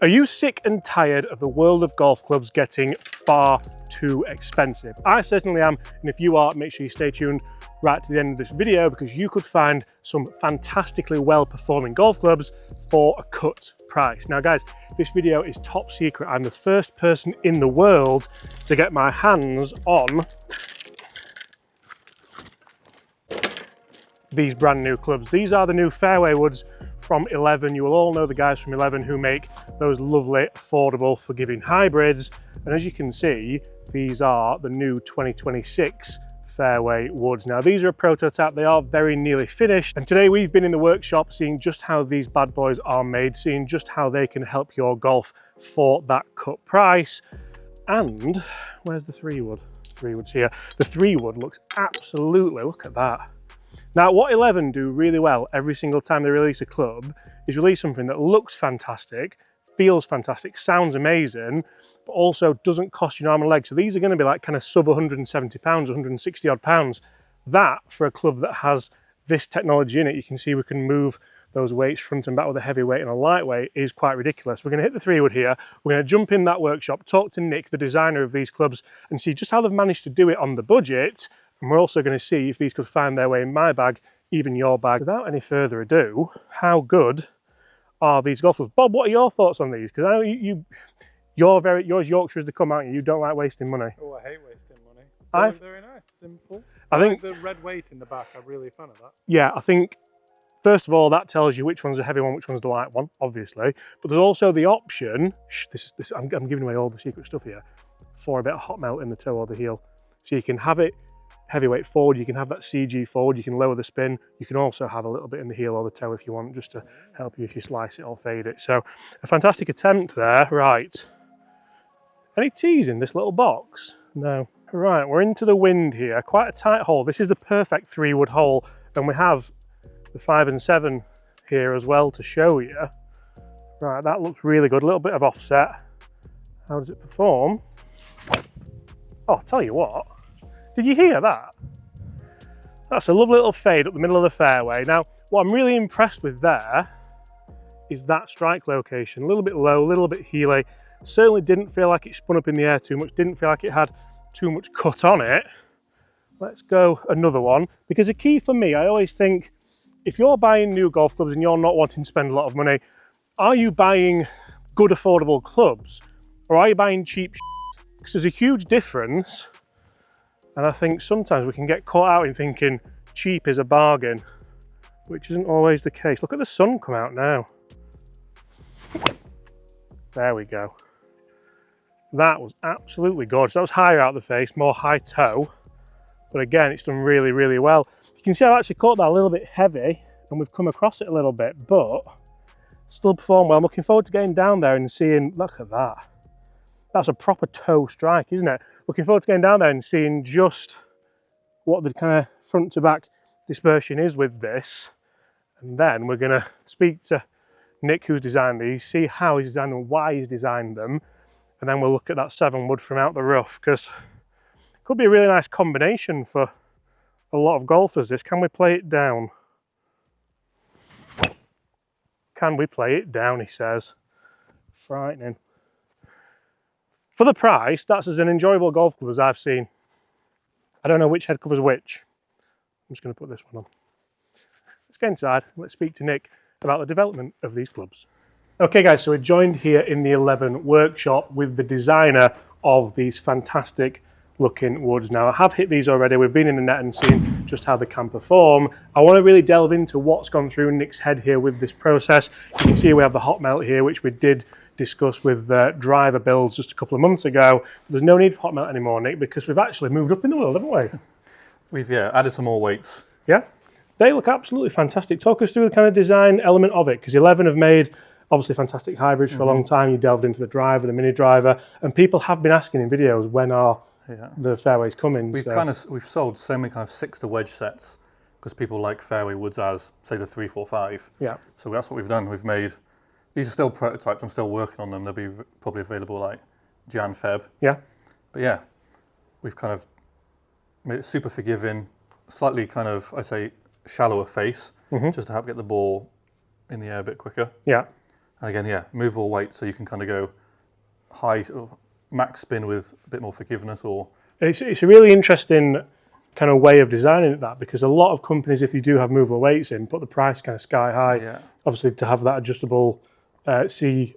Are you sick and tired of the world of golf clubs getting far too expensive? I certainly am, and if you are, make sure you stay tuned right to the end of this video because you could find some fantastically well-performing golf clubs for a cut price. Now guys, this video is top secret. I'm the first person in the world to get my hands on these brand new clubs. These are the new Fairway woods from 11. You will all know the guys from 11 who make those lovely, affordable, forgiving hybrids. And as you can see, these are the new 2026 Fairway woods. Now these are a prototype, they are very nearly finished. And today we've been in the workshop seeing just how these bad boys are made, seeing just how they can help your golf for that cut price. And where's the 3 wood? 3 wood's here. The 3 wood looks absolutely, look at that. Now, what 11 do really well every single time they release a club is release something that looks fantastic, feels fantastic, sounds amazing, but also doesn't cost you an arm and a leg. So these are going to be like kind of sub 170 pounds, 160 odd pounds. That for a club that has this technology in it, you can see we can move those weights front and back with a heavy weight and a lightweight is quite ridiculous. We're going to hit the 3 wood here. We're going to jump in that workshop, talk to Nick, the designer of these clubs, and see just how they've managed to do it on the budget. And we're also going to see if these could find their way in my bag, even your bag. Without any further ado, how good are these golf clubs? Bob, what are your thoughts on these? Because I know yours Yorkshire as they come out, you don't like wasting money. Oh, I hate wasting money. They're very nice, simple. I think like the red weight in the back, I'm really a fan of that. Yeah, I think first of all that tells you which one's the heavy one, which one's the light one, obviously. But there's also the option. I'm giving away all the secret stuff here, for a bit of hot melt in the toe or the heel, so you can have it heavyweight forward, you can have that CG forward, you can lower the spin, you can also have a little bit in the heel or the toe if you want, just to help you if you slice it or fade it. So a fantastic attempt there. Right, any tees in this little box? No. Right, we're into the wind here, quite a tight hole. This is the perfect 3 wood hole, and we have the 5 and 7 here as well to show you. Right, that looks really good, a little bit of offset. How does it perform? Oh, I'll tell you what, did you hear that? That's a lovely little fade up the middle of the fairway. Now, what I'm really impressed with there is that strike location. A little bit low, a little bit heely. Certainly didn't feel like it spun up in the air too much, didn't feel like it had too much cut on it. Let's go another one, because the key for me, I always think, if you're buying new golf clubs and you're not wanting to spend a lot of money, are you buying good affordable clubs or are you buying cheap shit? Because there's a huge difference. And I think sometimes we can get caught out in thinking cheap is a bargain, which isn't always the case. Look at the sun come out now. There we go. That was absolutely gorgeous. That was higher out the face, more high toe. But again, it's done really, really well. You can see I've actually caught that a little bit heavy and we've come across it a little bit, but still performed well. I'm looking forward to getting down there and seeing, look at that. That's a proper toe strike, isn't it? Looking forward to getting down there and seeing just what the kind of front to back dispersion is with this. And then we're going to speak to Nick, who's designed these, see how he's designed them, why he's designed them. And then we'll look at that 7 wood from out the rough, because it could be a really nice combination for a lot of golfers. This, can we play it down? Can we play it down, he says. Frightening. For the price, that's as an enjoyable golf club as I've seen. I don't know which head covers which. I'm just going to put this one on. Let's get inside. Let's speak to Nick about the development of these clubs. Okay guys, so we're joined here in the 11 workshop with the designer of these fantastic looking woods. Now I have hit these already, we've been in the net and seen just how they can perform. I want to really delve into what's gone through Nick's head here with this process. You can see we have the hot melt here, which we did discuss with driver builds just a couple of months ago. There's no need for hot melt anymore, Nick, because we've actually moved up in the world, haven't we? We've added some more weights. Yeah, they look absolutely fantastic. Talk us through the kind of design element of it, because 11 have made obviously fantastic hybrids for a long time. You delved into the driver, the mini driver, and people have been asking in videos, when are the fairways coming? We've sold so many kind of 6 to wedge sets because people like fairway woods as, say, the 3, 4, 5. Yeah. So that's what we've done. We've made, these are still prototypes. I'm still working on them. They'll be probably available like Jan, Feb. Yeah. But yeah, we've kind of made it super forgiving, slightly kind of, I say, shallower face, just to help get the ball in the air a bit quicker. Yeah. And again, yeah, movable weight, so you can kind of go high, max spin with a bit more forgiveness, or It's a really interesting kind of way of designing that, because a lot of companies, if you do have movable weights in, put the price kind of sky high. yeah, Obviously, to have that adjustable CG.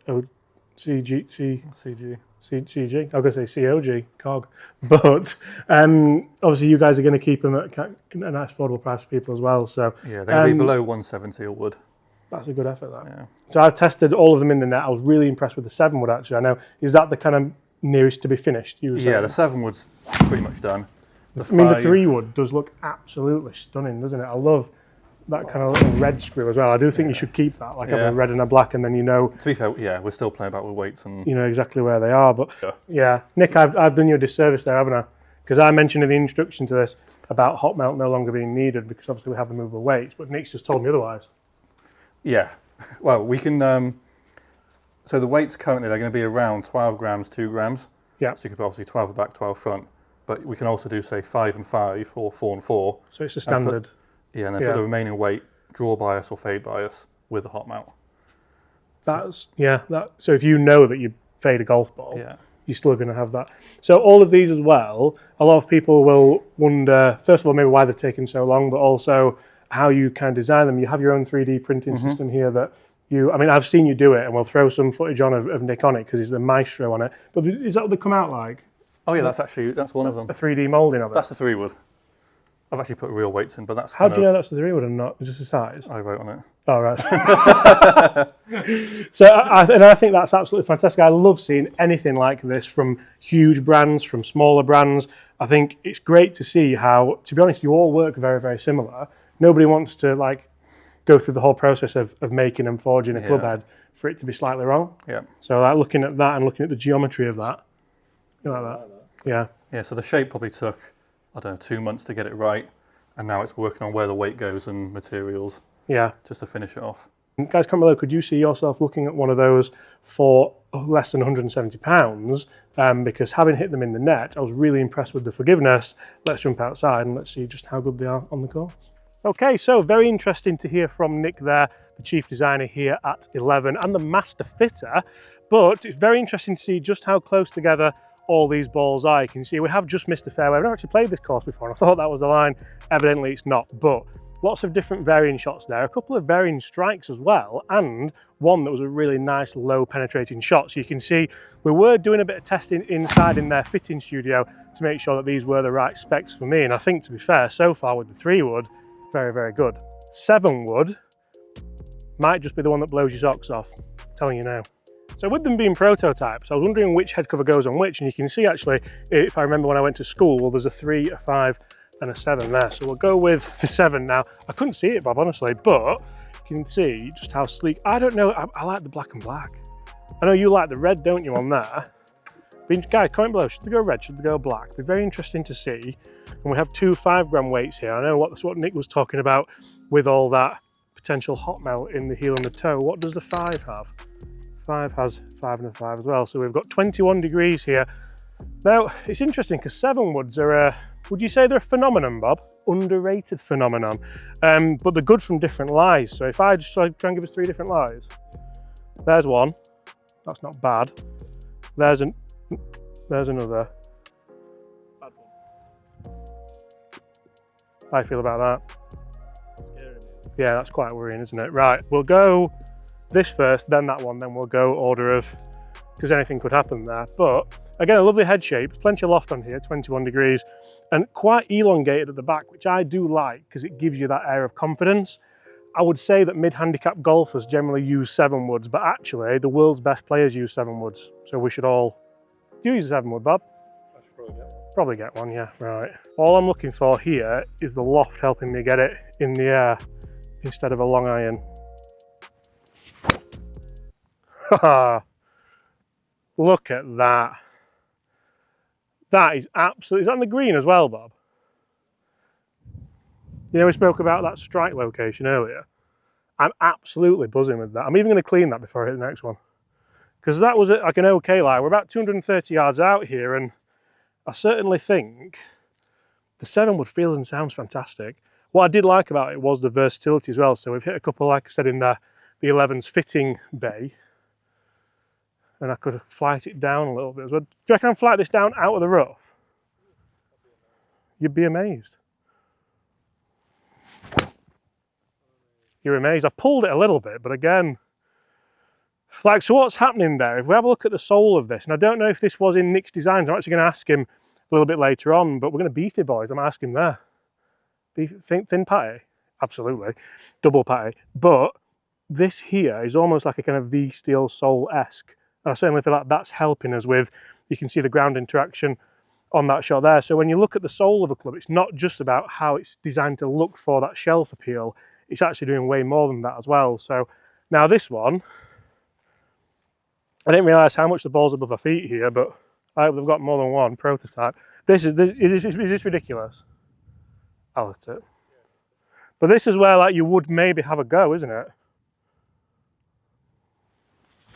CG. I was going to say COG, COG. But obviously, you guys are going to keep them at a nice affordable price for people as well. So yeah, they're going to be below 170 or wood. that's a good effort, that. Yeah. So I've tested all of them in the net. I was really impressed with the 7 wood, actually. I know, is that the kind of nearest to be finished? You were saying? Yeah, the 7 wood's pretty much done. The 3 wood does look absolutely stunning, doesn't it? I love that kind of little red screw as well. I do think you should keep that, like have a red and a black, and then you know. To be fair, yeah, we're still playing about with weights and. You know exactly where they are, but yeah, Nick, I've done you a disservice there, haven't I? Because I mentioned in the introduction to this about hot melt no longer being needed because obviously we have the movable weights, but Nick's just told me otherwise. Yeah, well, we can. So the weights currently they're going to be around 12 grams, 2 grams. Yeah. So you could put obviously 12 back, 12 front, but we can also do say 5 and 5 or 4 and 4. So it's a standard. Yeah, and then put the remaining weight, draw bias or fade bias with a hot mount. That's so if you know that you fade a golf ball, Yeah. you're still going to have that. So all of these as well, a lot of people will wonder, first of all, maybe why they're taking so long, but also how you can design them. You have your own 3D printing system here that I've seen you do it, and we'll throw some footage on of Nick on it because he's the maestro on it. But is that what they come out like? Oh yeah, that's one of them. A 3D moulding of it? That's the 3 wood. I've actually put real weights in, but that's How do you know that's the 3 wood and not just the size? I wrote on it. Oh, right. So I think that's absolutely fantastic. I love seeing anything like this from huge brands, from smaller brands. I think it's great to see how, to be honest, you all work very, very similar. Nobody wants to go through the whole process of making and forging a club head for it to be slightly wrong. Yeah. So looking at that and looking at the geometry of that, you like that? Yeah. Yeah, so the shape probably took, 2 months to get it right, and now it's working on where the weight goes and materials. Yeah. Just to finish it off. Guys, comment below, could you see yourself looking at one of those for less than £170? Because having hit them in the net, I was really impressed with the forgiveness. Let's jump outside and let's see just how good they are on the course. Okay, so very interesting to hear from Nick there, the chief designer here at 11 and the master fitter. But it's very interesting to see just how close together all these balls are. You can see we have just missed the fairway. I've never actually played this course before, and I thought that was the line. Evidently it's not, but lots of different varying shots there, a couple of varying strikes as well, and one that was a really nice low penetrating shot. So you can see we were doing a bit of testing inside in their fitting studio to make sure that these were the right specs for me, and I think, to be fair, so far with the 3 wood, very, very good. 7 wood might just be the one that blows your socks off, I'm telling you now. So with them being prototypes, I was wondering which head cover goes on which, and you can see actually, if I remember when I went to school, well, there's a 3, a 5 and a 7 there. So we'll go with the 7 now. I couldn't see it, Bob, honestly, but you can see just how sleek. I don't know, I like the black and black. I know you like the red, don't you, on there? But guys, comment below, should they go red, should they go black? It'd be very interesting to see. And we have 2 5-gram weights here. I know that's what Nick was talking about with all that potential hot melt in the heel and the toe. What does the 5 have? 5 has 5 and a 5 as well. So we've got 21 degrees here. Now, it's interesting because 7 woods are would you say they're a phenomenon, Bob? Underrated phenomenon. But they're good from different lies. So if I just try and give us 3 different lies. There's one. That's not bad. There's another. Bad one. How do you feel about that? Scaring me. Yeah, that's quite worrying, isn't it? Right, we'll go this first, then that one, then we'll go order of, because anything could happen there. But again, a lovely head shape, plenty of loft on here, 21 degrees, and quite elongated at the back, which I do like because it gives you that air of confidence. I would say that mid-handicap golfers generally use 7 woods, but actually the world's best players use 7 woods. So we should all, do you use a 7 wood, Bob? I should probably get one. Probably get one, yeah, right. All I'm looking for here is the loft helping me get it in the air instead of a long iron. Look at that. That is absolutely, is that on the green as well, Bob? You know, we spoke about that strike location earlier. I'm absolutely buzzing with that. I'm even going to clean that before I hit the next one. Because that was like an okay lie. We're about 230 yards out here, and I certainly think the 7 wood feels and sounds fantastic. What I did like about it was the versatility as well. So we've hit a couple, like I said, in the 11's fitting bay. and I could flight it down a little bit as well. Do you reckon I can flight this down out of the rough? You'd be amazed. You're amazed. I've pulled it a little bit, but again, like, so what's happening there? If we have a look at the sole of this, and I don't know if this was in Nick's designs, I'm actually going to ask him a little bit later on, but we're going to beefy boys. I'm asking there. Beef, thin patty? Absolutely. Double patty. But this here is almost like a kind of V-steel sole-esque. And I certainly feel like that's helping us with, you can see the ground interaction on that shot there. So when you look at the sole of a club, it's not just about how it's designed to look for that shelf appeal. It's actually doing way more than that as well. So now this one, I didn't realise how much the ball's above our feet here, but I hope they've got more than one prototype. Is this ridiculous? I'll let it. But this is where, like, you would maybe have a go, isn't it?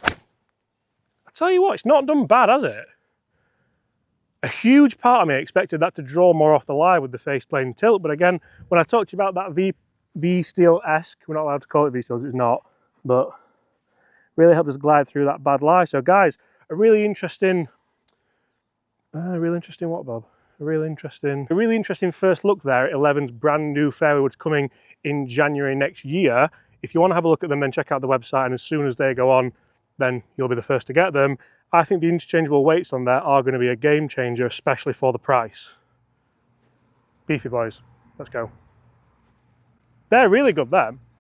I tell you what, it's not done bad, has it? A huge part of me expected that to draw more off the lie with the face plane tilt, but again, when I talked to you about that V-steel-esque, we're not allowed to call it V-steel, it's not, but really helped us glide through that bad lie. So guys, a really interesting what, Bob? A really interesting first look there at 11's brand new fairway woods coming in January next year. If you want to have a look at them, then check out the website, and as soon as they go on, then you'll be the first to get them. I think the interchangeable weights on there are going to be a game changer, especially for the price. Beefy boys, let's go. They're really good, them.